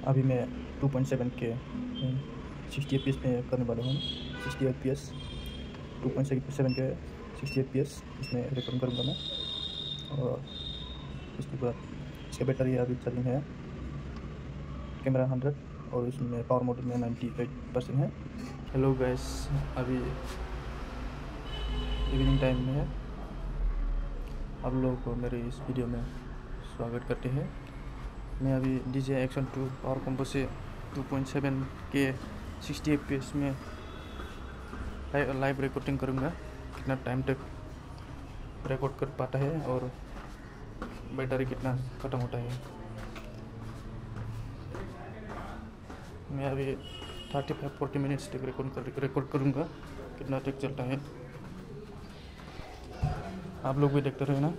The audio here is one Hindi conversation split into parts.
अभी मैं 2.7 के 60 FPS में करने वाला हूँ। 60 FPS 2.7 के 60 FPS इसमें रिकॉर्ड करूँगा मैं। और उसके बाद इसका बैटरी अभी चार्जिंग है, कैमरा 100 और इसमें पावर मोड में 98% है। हेलो गाइस, अभी इवनिंग टाइम में है। आप लोगों को मेरे इस वीडियो में स्वागत करते हैं। मैं अभी DJI Action 2 पावर कॉम्बो से 2.7 के 60 FPS में लाइव रिकॉर्डिंग करूँगा। कितना टाइम तक रिकॉर्ड कर पाता है और बैटरी कितना ख़त्म होता है। मैं अभी 35-40 मिनट्स तक रिकॉर्ड करूँगा, कितना तक चलता है। आप लोग भी देखते रहे ना।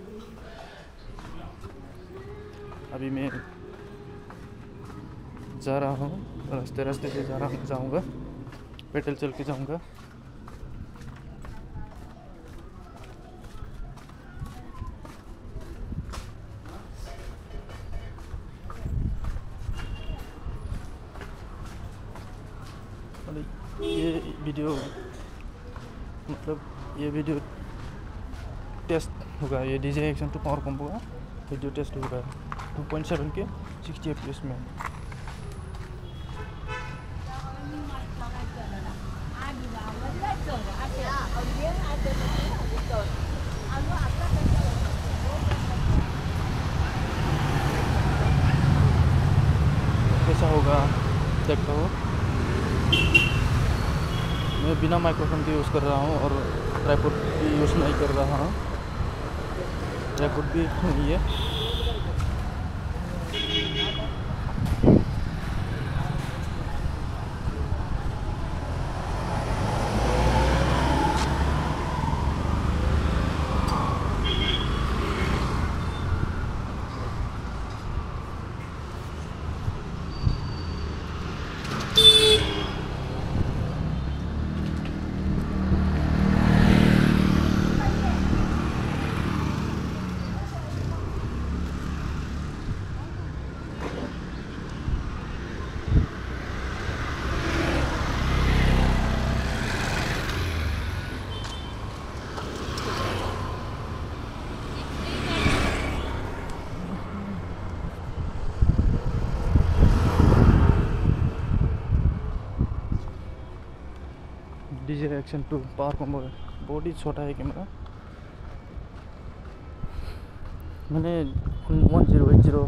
अभी मैं जा रहा हूँ, रास्ते से जाऊँगा, पैदल चल के जाऊँगा। ये वीडियो टेस्ट होगा। ये DJI Action 2 पावर कॉम्बो का वीडियो टेस्ट होगा 2.7 के 60 FPS में। कैसा होगा देखता हो। मैं बिना माइक्रोफोन के यूज़ कर रहा हूँ और ट्राइपॉड भी यूज़ नहीं कर रहा हूँ। ट्राइपॉड भी नहीं है। DJI Action 2 पावर कॉम्बो बहुत ही छोटा है कैमरा। मैंने 1080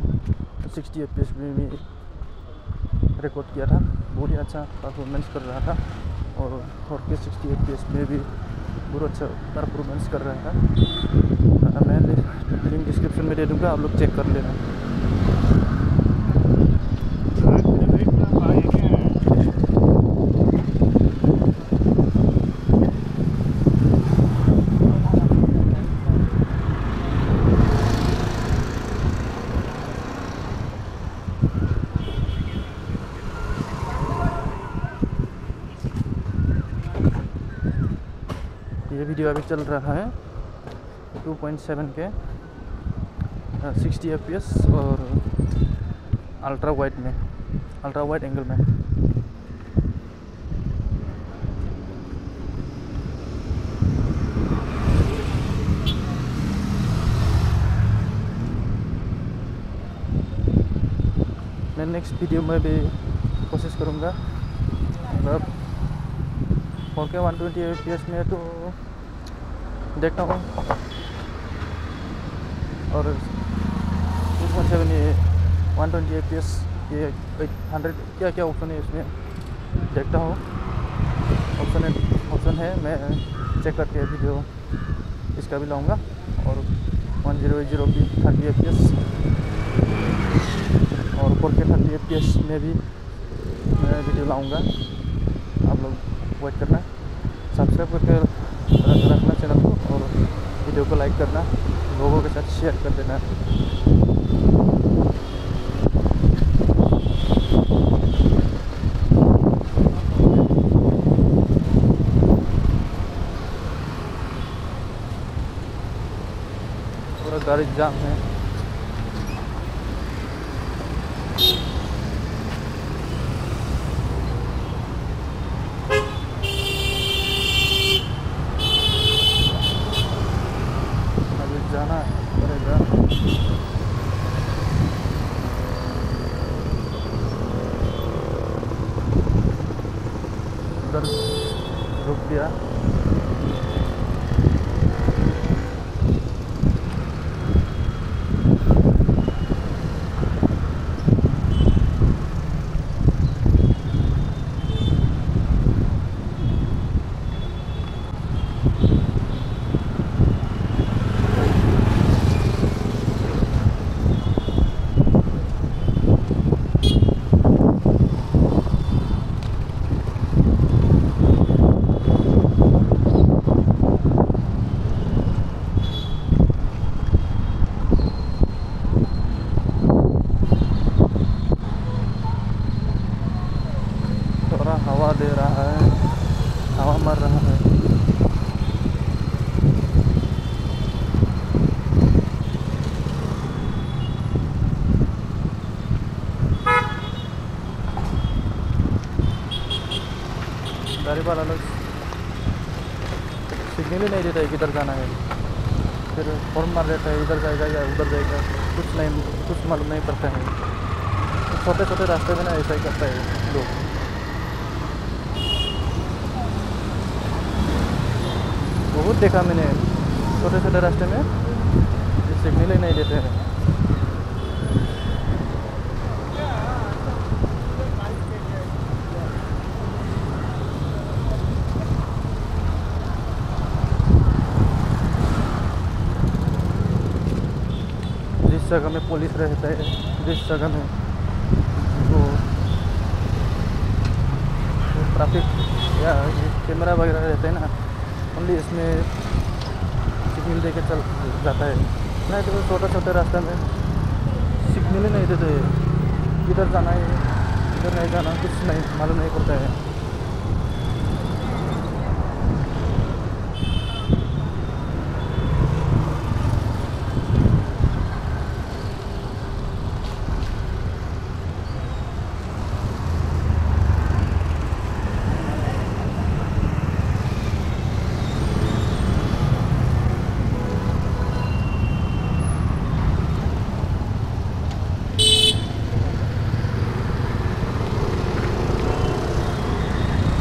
60 FPS में भी रिकॉर्ड किया था। बहुत ही अच्छा परफॉर्मेंस कर रहा था और 4K 60 FPS में भी बहुत अच्छा परफॉर्मेंस कर रहा था। मैं लिंक डिस्क्रिप्शन में दे दूँगा, आप लोग चेक कर लेना। ये वीडियो अभी चल रहा है 2.7 के 60 FPS और अल्ट्रा वाइड एंगल में। मैं नेक्स्ट वीडियो में भी कोशिश करूँगा। मतलब 4K 120 FPS में तो देखता हूँ और 2.7 ये 120 FPS ये 100 क्या ऑप्शन है इसमें देखता हूँ। ऑप्शन है, मैं चेक करके वीडियो इसका भी लाऊंगा। और 1080 भी 30 FPS और 4K 30 FPS में भी मैं वीडियो लाऊंगा। आप लोग वेट करना, सब्सक्राइब करके रखना चैनल को और वीडियो को लाइक करना, लोगों के साथ शेयर कर देना। पूरा गाड़ी जाम है। उधर रुक दिया। थोड़ा हवा दे रहा है, हवा मर रहा है। गाड़ी वाला लोग सिग्नल ही नहीं देता है किधर जाना है, फिर हॉर्न मार देता है इधर जाएगा या उधर जाएगा, कुछ मालूम नहीं पड़ता है। छोटे छोटे रास्ते में ना ऐसा ही करता है लोग। बहुत देखा मैंने, छोटे छोटे रास्ते में सिग्नल ही नहीं देते हैं। जिस जगह में पुलिस रहता है, जिस जगह में वो ट्रैफिक या कैमरा वगैरह रहते हैं ना, ओनली इसमें सिग्नल दे के चल जाता है। नहीं तो छोटे छोटे रास्ते में सिग्नल ही नहीं देते, किधर जाना है इधर नहीं जाना कुछ नहीं मालूम नहीं पड़ता है।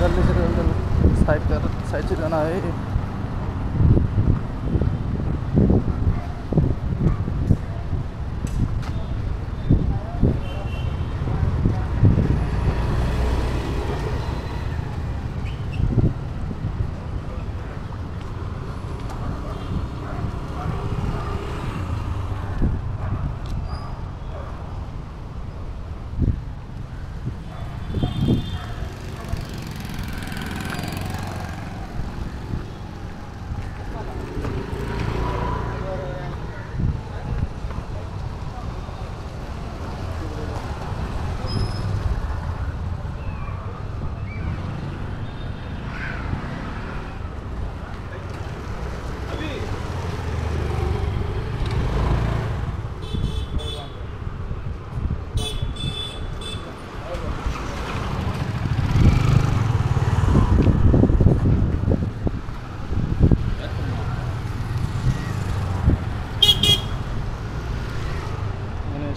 जल्दी से जल्दी साइड से जाना है।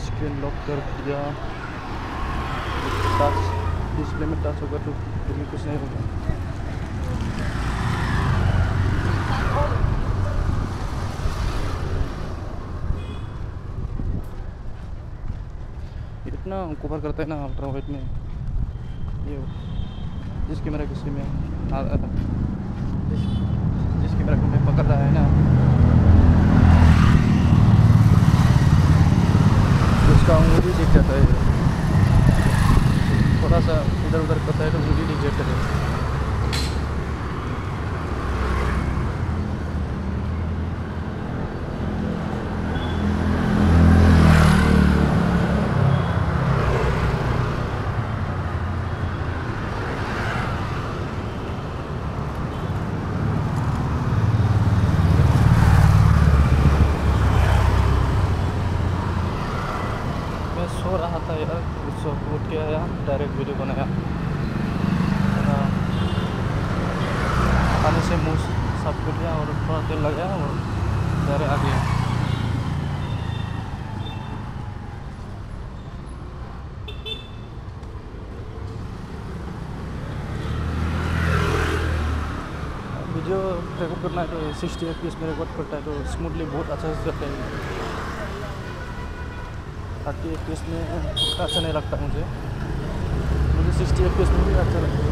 स्क्रीन लॉक कर दिया, टच डिस्प्ले में टच होगा तो फिर कुछ नहीं होगा। इतना कवर करता है ना अल्ट्रा वाइड में, ये जिस कैमरा किसी में जिस कैमरा को मैं पकड़ रहा है ना, उसका उंगली दिख जाता है। थोड़ा सा इधर उधर करता है तो उंगली दिख जाता है। सो रहा था यार, उसको उठ के आया, डायरेक्ट वीडियो बनाया। पानी से मुँह साफ कर लिया और थोड़ा तेल लगाया और डायरेक्ट आ गया। रिकॉर्ड करना है तो 60 FPS में रिकॉर्ड करता है तो स्मूथली बहुत अच्छा से चलता है। 30 FPS में उतना अच्छा नहीं लगता मुझे 60 FPS में भी अच्छा लगता है।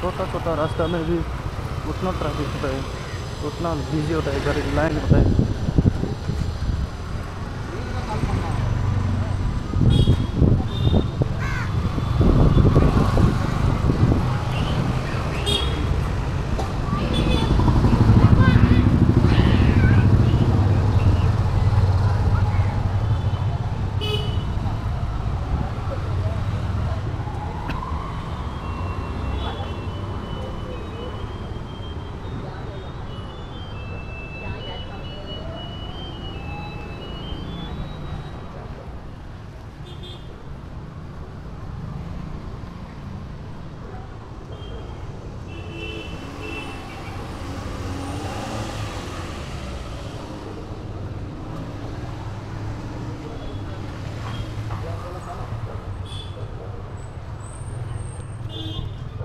छोटा छोटा रास्ता में भी उतना ट्रैफिक होता है, उतना बिजी होता है, गाड़ी लाइन होता है।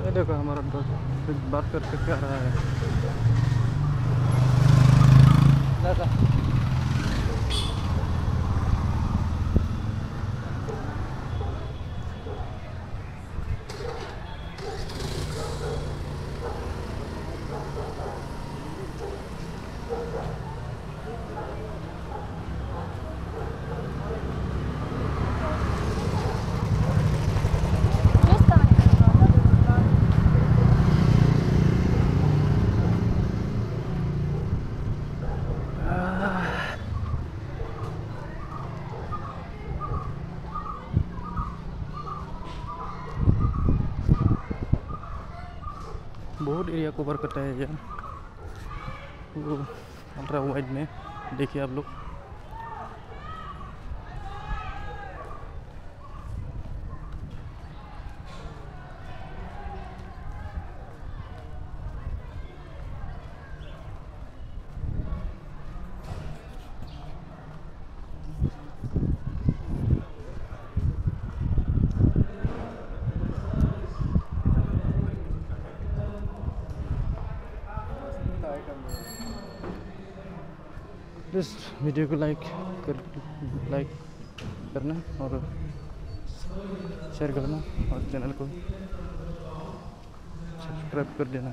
ये देखो हमारा दोस्त बात करके क्या रहा है। दादा बहुत एरिया कवर करता है यार वो अल्ट्रा वाइड में। देखिए आप लोग इस वीडियो को लाइक करना और शेयर करना और चैनल को सब्सक्राइब कर देना।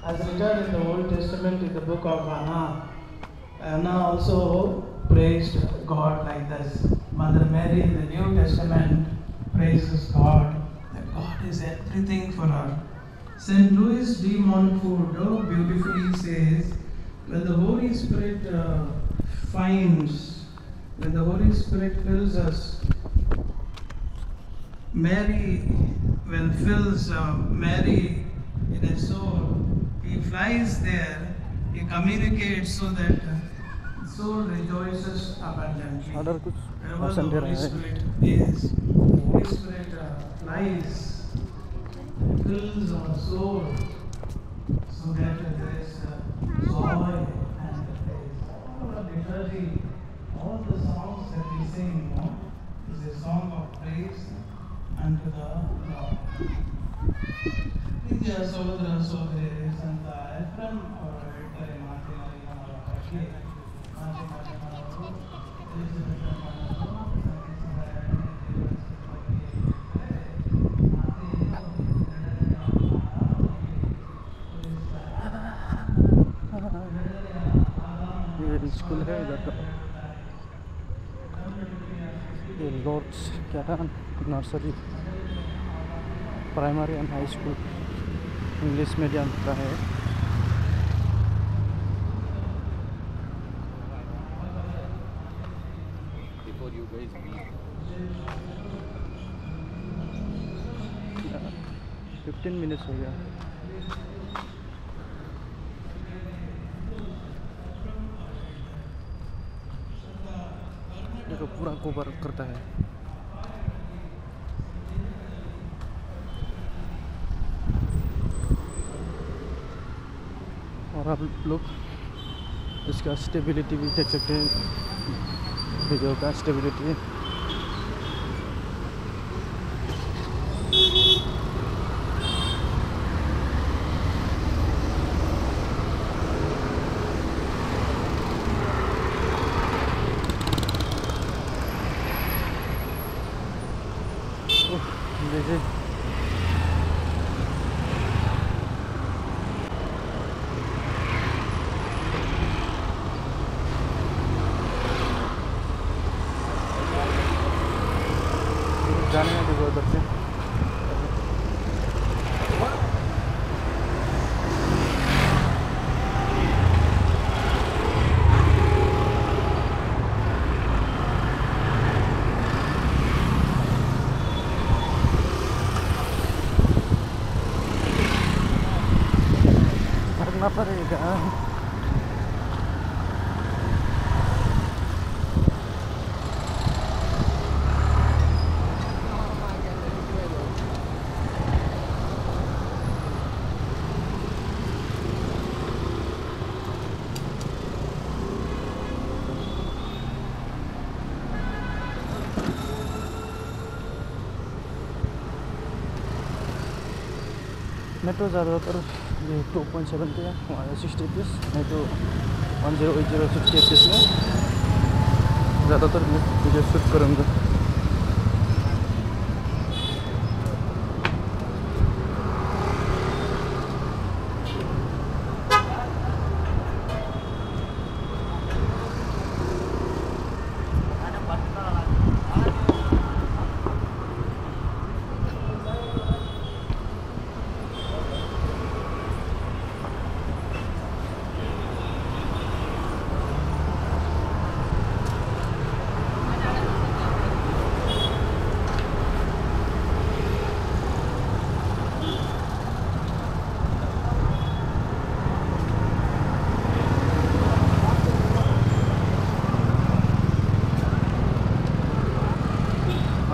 As written in the Old Testament in the book of Anna, Anna also praised God like this. Mother Mary in the New Testament praises God, that God is everything for her. St. Louis de Montfort beautifully says, when the Holy Spirit when the Holy Spirit fills us, fills Mary in his soul, he flies there, he communicates so that the soul rejoices abundantly. Wherever the Holy Spirit is, the Holy Spirit flies, fills our soul so that there is joy and praise. All the liturgy, all the songs that we sing, is a song of praise unto the Lord. Vidya Sodra Sodre Santa Ephraim or Victory Martina ये स्कूल है इधर का, ये लॉर्ड्स क्या था nursery primary and high school English medium का है। 15 मिनट्स हो गया। देखो पूरा कवर करता है। और आप लोग इसका स्टेबिलिटी भी देख सकते हैं, वीडियो का स्टेबिलिटी। जैसे जाने में देखो उधर से भागना पड़ेगा। मेट्रो ज़्यादातर ये 2.7 पे है, हमारा 60 FPS, नहीं तो 1080 60 FPS में ज़्यादातर मैं वीडियो शूट करूँगा।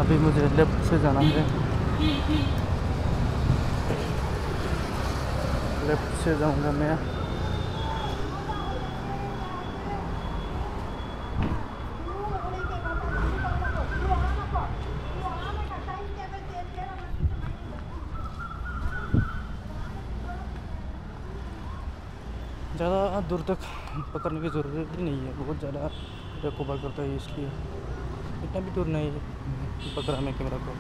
अभी मुझे लेफ्ट से जाना है, लेफ्ट से जाऊंगा मैं। ज़्यादा दूर तक पकड़ने की ज़रूरत ही नहीं है, बहुत ज़्यादा कवर करता है, इसलिए इतना भी दूर नहीं पकड़ा मैं कैमरा को।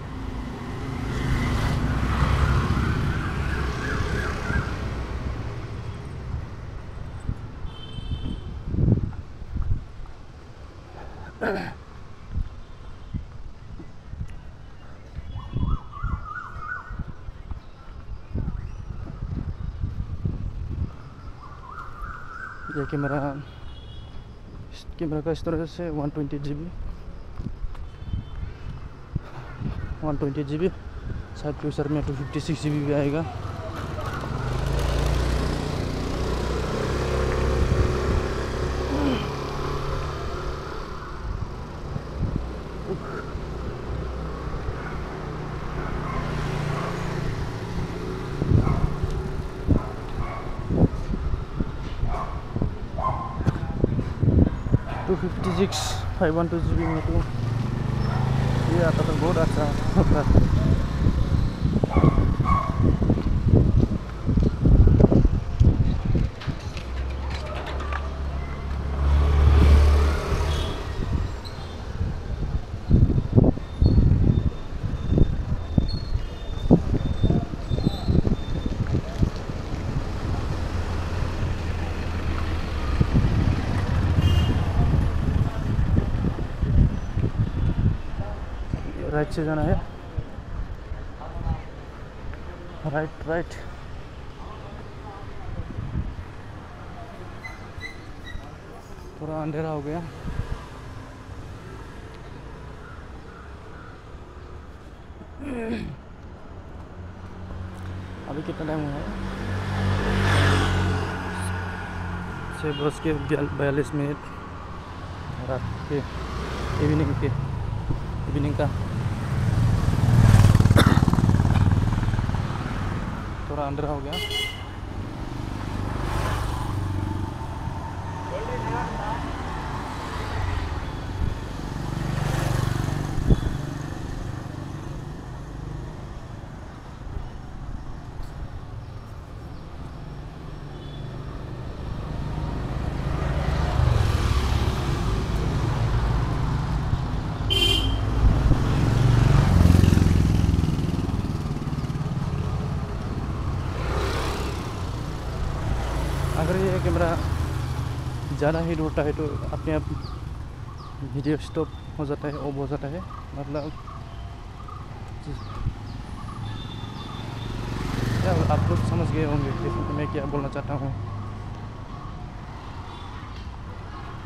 ये कैमरा का स्टोरेज है 120 GB, शायद फ्यूचर में 256 GB भी आएगा। टू 512 GB में तो ये आता तो बहुत अच्छा होता है। राइट से जाना है, राइट। थोड़ा अंधेरा हो गया। अभी कितना टाइम हुआ है? 6:42 रात के इवनिंग का थोड़ा अंधेरा हो गया। अगर ये कैमरा ज़्यादा हीट होता है तो अपने आप वीडियो स्टॉप हो जाता है, ऑफ हो जाता है। मतलब क्या आप लोग समझ गए होंगे कि मैं क्या बोलना चाहता हूँ।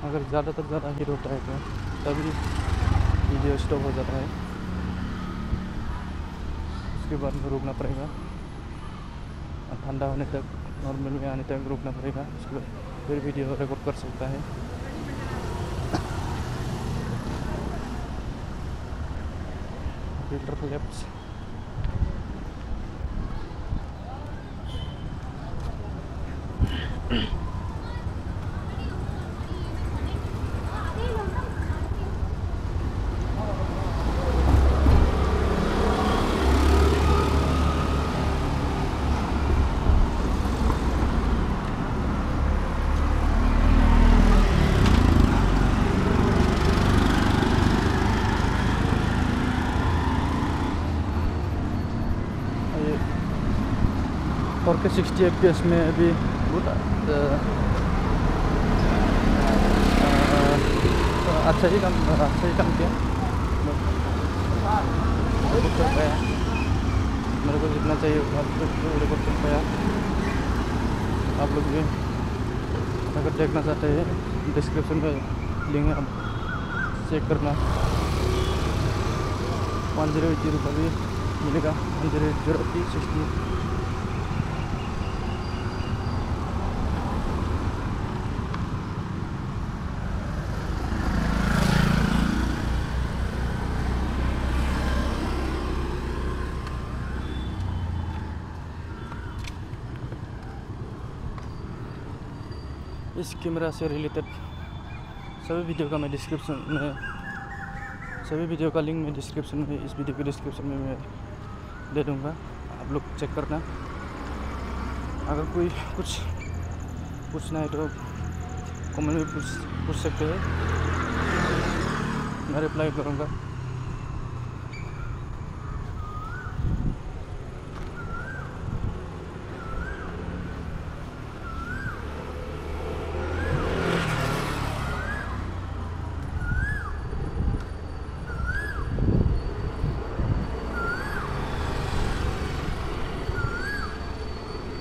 अगर ज़्यादातर ज़्यादा हीट होता है तो तभी वीडियो स्टॉप हो जाता है। उसके बाद में रुकना पड़ेगा, ठंडा होने तक, नॉर्मल में आने तक रुकना पड़ेगा। उसके बाद फिर वीडियो रिकॉर्ड कर सकता है। फिल्टर फ्लैप्स और के 60 FPS में अभी अच्छा ही काम किया। मेरे को जितना चाहिए रिकॉर्ड कर पाया। आप लोग भी अगर देखना चाहते हैं डिस्क्रिप्शन में लिंक है, आप चेक करना। 1080 रुपये भी मिलेगा। 1080 60। इस कैमरा से रिलेटेड सभी वीडियो का मैं सभी वीडियो का लिंक मैं डिस्क्रिप्शन में, इस वीडियो के डिस्क्रिप्शन में मैं दे दूँगा। आप लोग चेक करना। अगर कोई कुछ पूछना है तो कमेंट में पूछ सकते हैं, मैं रिप्लाई करूँगा।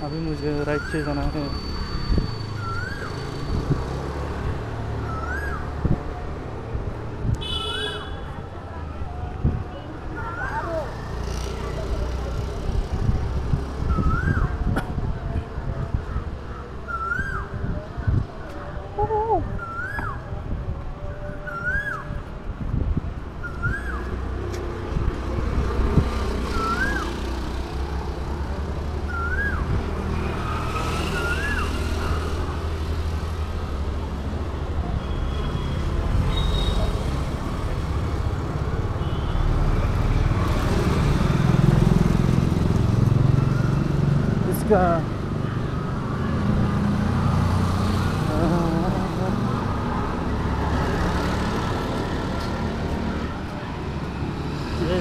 अभी मुझे राइट से जाना है। इसका ये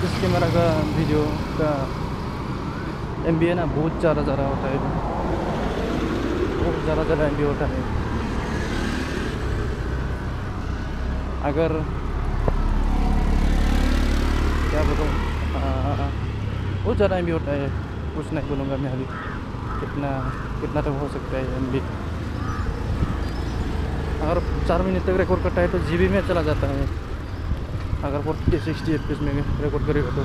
इस कैमरा का वीडियो का MB है ना, बहुत ज़्यादा होता है। बहुत ज़्यादा MB होता है। अगर क्या बोलूँ, बहुत ज़्यादा MB होता है। कुछ नहीं बोलूँगा मैं अभी कितना तक हो सकता है MB। अगर 4 मिनट तक रिकॉर्ड करता है तो GB में चला जाता है। अगर 40-60 FPS में रिकॉर्ड करेगा तो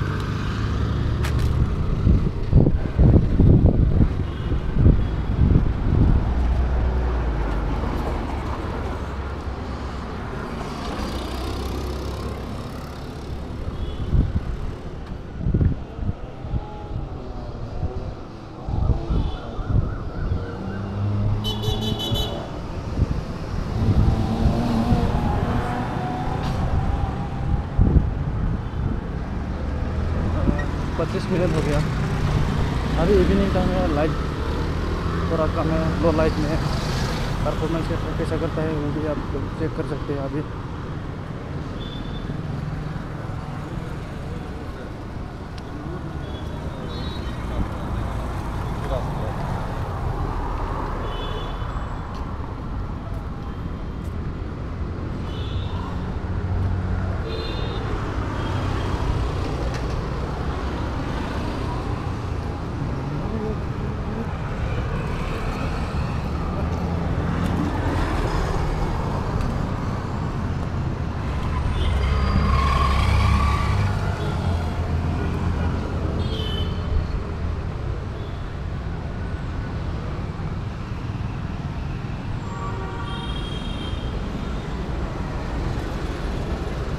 25 मिनट हो गया। अभी इवनिंग टाइम है, लाइट थोड़ा कम है, लो लाइट में परफॉर्मेंस कैसा करता है वो भी आप चेक कर सकते हैं। अभी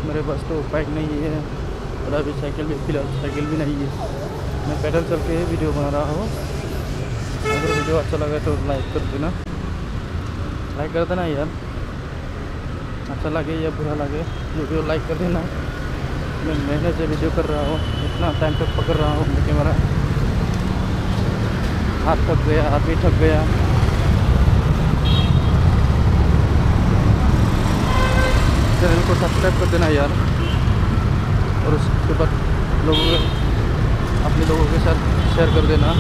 मेरे पास तो बाइक नहीं है और अभी साइकिल भी, फिलहाल साइकिल भी नहीं है। मैं पैदल चल के वीडियो बना रहा हूँ। अगर वीडियो अच्छा लगा तो लाइक कर देना, लाइक कर देना यार। अच्छा लगे या बुरा लगे वीडियो लाइक कर देना। मैं मेहनत से वीडियो कर रहा हूँ, इतना टाइम तक पकड़ रहा हूँ मैं कैमरा, हाथ थक गया, हाथ भी थक गया। चैनल को सब्सक्राइब कर देना यार, और उसके बाद अपने लोगों के साथ शेयर कर देना।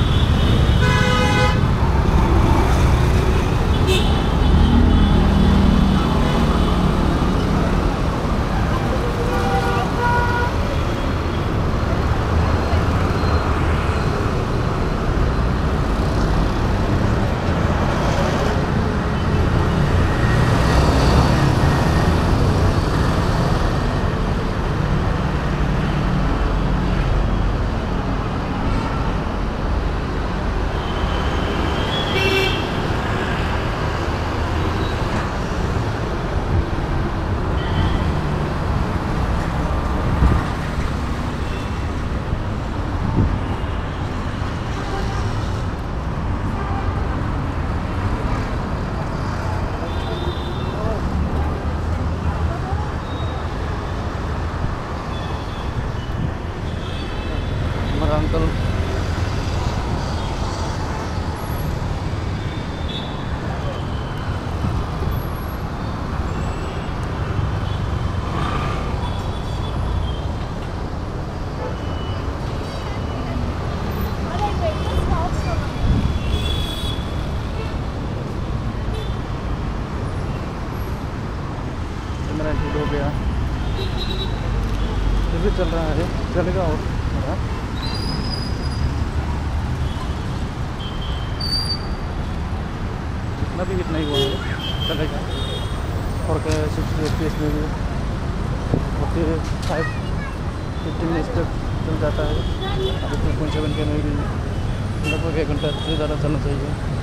हमारा अंकल मेरा हिट हो गया, फिर भी चल रहा है, चलेगा और मेरा। इतना भी हिट नहीं हुआ है, चलेगा। और 60 FPS में भी 15 मिनट तक चल जाता है। अभी 2.7 के में भी लगभग 1 घंटा से ज़्यादा चलना चाहिए।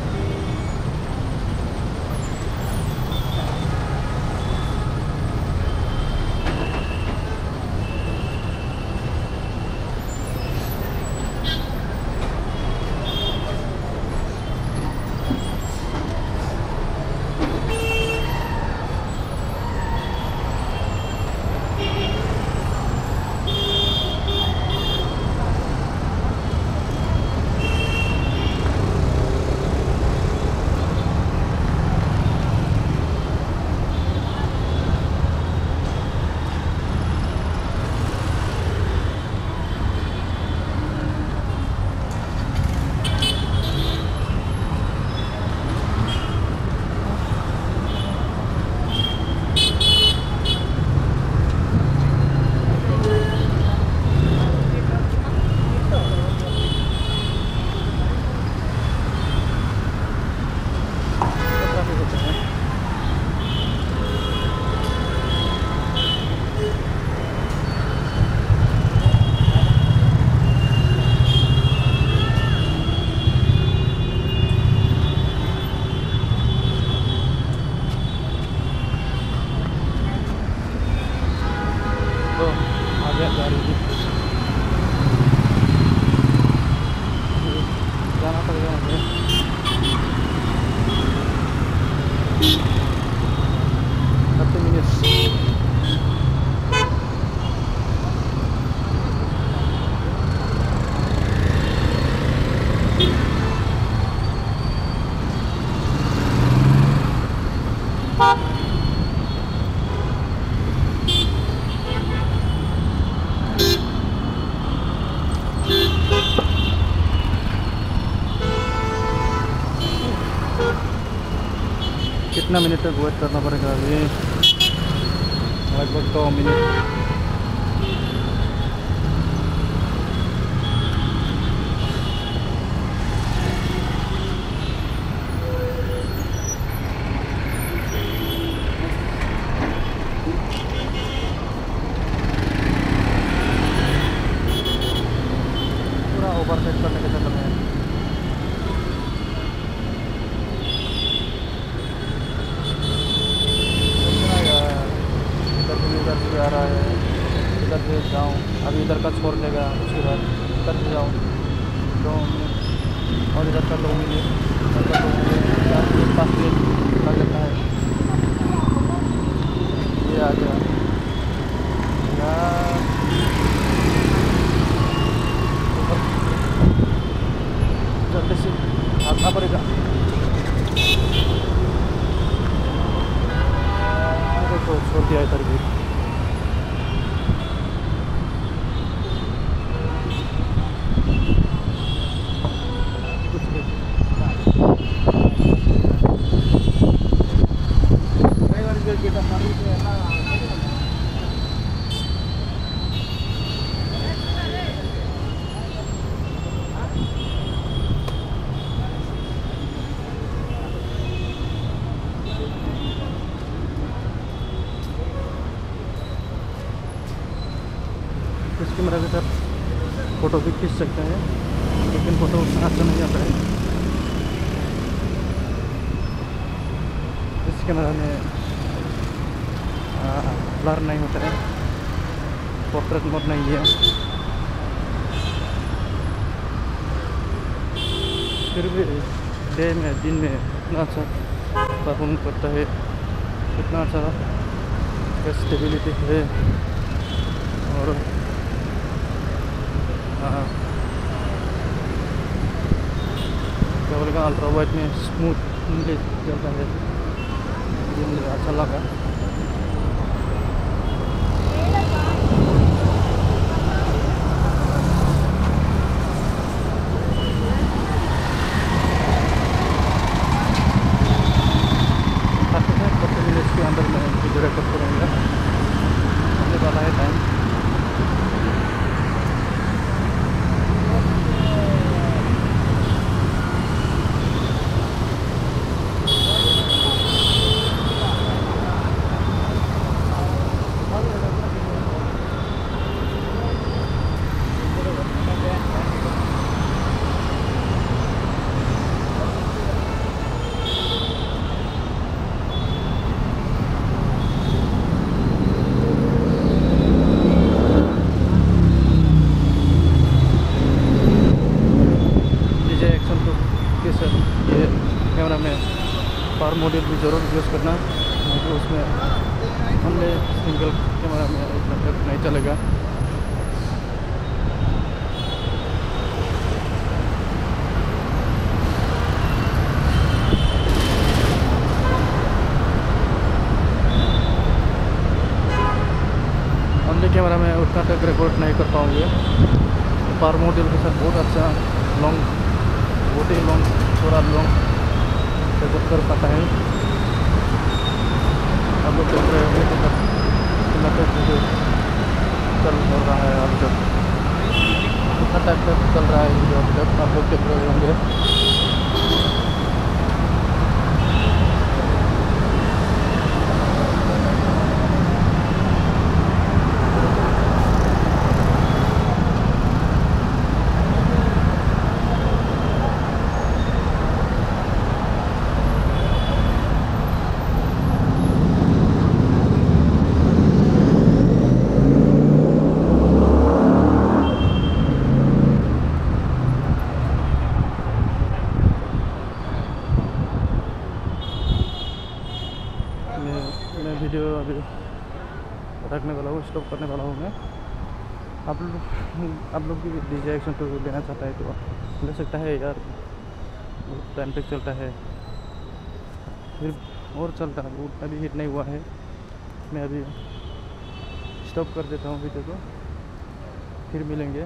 कितना मिनट तक वेट करना पड़ेगा? अभी लगभग 2 मिनट। पूरा ओवरटेक करने के चक्कर में इधर से आ रहा है, इधर से जाऊँ, अभी इधर का छोड़ लेगा, उसके बाद इधर से जाऊँ 2 मिनट, और इधर का 2 मिनट, इधर का 2 मिनट, 4 मिनट 5 मिनट लग जाता है। ये आ गया यार, जल्दी से भागना पड़ेगा। देखो छोड़ दिया इधर भी। इस कैमरा के साथ फ़ोटो भी खींच सकते हैं, लेकिन फ़ोटो उतना अच्छा नहीं आता है। इस कैमरा में ब्लर नहीं होता है, पोर्ट्रेट मोड नहीं है। फिर भी डे में, दिन में इतना अच्छा परफॉर्म करता है, इतना अच्छा स्टेबिलिटी है, और क्या बोलेगा, अल्ट्रा वाइड में स्मूथ चलता है, ये मुझे अच्छा लगा। मिनट्स के अंदर मैं वीडियो रिकॉर्ड करूँगा, होने वाला है टाइम। ये कैमरा में पावर मॉड्यूल भी ज़रूर यूज़ करना, क्योंकि उसमें हमने सिंगल कैमरा में नहीं चलेगा। हमने कैमरा में उतना तक रिकॉर्ड नहीं कर पाओगे। पावर मॉड्यूल के साथ बहुत अच्छा लॉन्ग, बहुत ही लॉन्ग, थोड़ा लॉन्ग रिकॉर्ड कर पाता है। आप लोग देख रहे होंगे तो वीडियो चल रहा है, अभी तक कितना टाइम तक चल रहा है वीडियो, अभी तक आप लोग देख रहे होंगे। मैं वीडियो अभी रखने वाला हूँ, स्टॉप करने वाला हूँ मैं। आप लोग भी DJI Action 2 लेना चाहता है तो ले सकता है यार, बहुत टाइम तक चलता है, फिर और चलता है, वो अभी हिट नहीं हुआ है। मैं अभी स्टॉप कर देता हूँ वीडियो को, फिर मिलेंगे,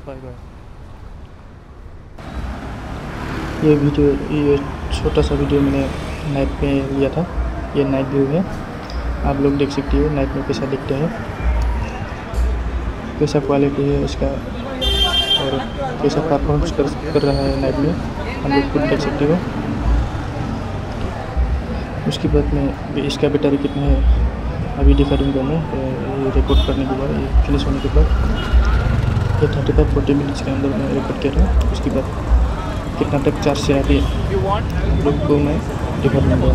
बाय बाय। ये छोटा सा वीडियो मैंने नाइट में लिया था। ये नाइट व्यू है, आप लोग देख सकते हो नाइट में कैसा दिखता है, कैसा क्वालिटी है इसका और कैसा परफॉर्मेंस कर रहा है नाइट में, हम लोग खुद देख सकते हो। उसके बाद में इसका बैटरी कितना है अभी दिखा दूँगा मैं, ये रिकॉर्ड करने के बाद, ये फिनिश होने के बाद। ये 35-40 मिनट्स के अंदर मैं रिकॉर्ड किया था। उसके बाद कितना तक चार्ज से आती है आप लोग को मैं दिखा दूँगा।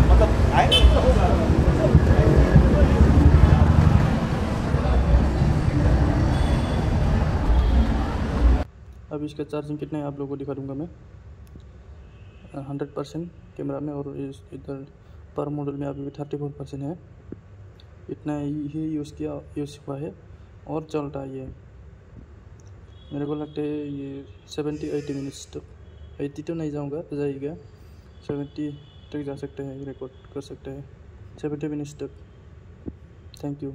अब इसका चार्जिंग कितना है आप लोगों को दिखा दूँगा मैं 100% कैमरा में, और इधर पर मॉडल में अभी भी 34% है। इतना ही यूज़ हुआ है और चल रहा है। ये मेरे को लगता है ये 70-80 मिनट्स तक, 80 तो नहीं जाएगा 70 तक जा सकते हैं, रिकॉर्ड कर सकते हैं 70 मिनट्स तक। Thank you.